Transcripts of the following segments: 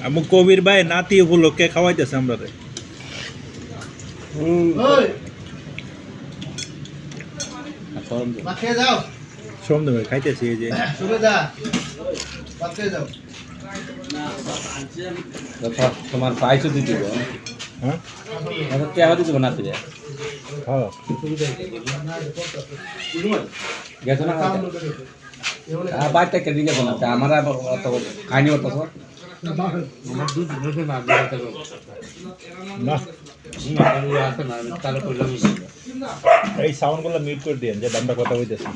আমু কবির ভাই নাতি উপলক্ষে খাওয়াইতেছে আমরা রে সোমদে ভাই খাইতেছি এই যে তোমার পাইছো দিতে হ্যাঁ কে আবার দিতে বানাতে যায় হ্যাঁ গেছো না বাচ্চা কে দিকে বানাতে আমার অত খাইনি অত না এই সাউন্ডগুলো মিউট করে দিন যে আমরা কথা হইতেছি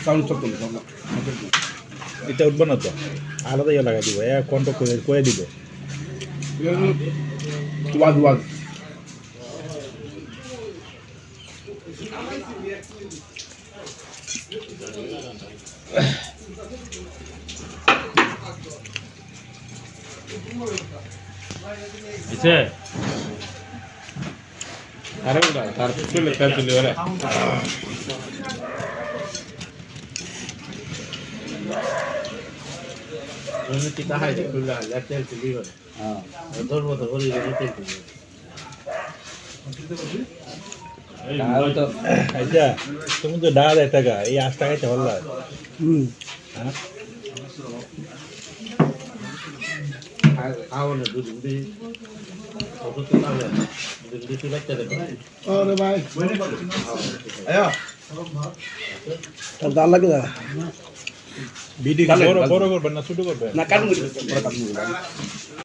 সাউন্ড ছোট এটা উঠবো না তো আলাদা ইয়ে লাগাই দিব কন্ট্রোল করে দিব ওয়াজ Ise. Ada udah, tar sulit kan sulit oleh. Ini kita hai sulit, letel sulit oleh. Betul betul boleh letel sulit. আচ্ছা তুমি তো ডাল একটা গা এই 8 টাকায় ভালো লাগে হ্যাঁ Awalnya dulu di waktu itu tahu ya, di surat ada. Oh, ভাই আয়া ডাল লাগে না বিডি বড় বড় করবেন না ছোট করবেন না কাটুন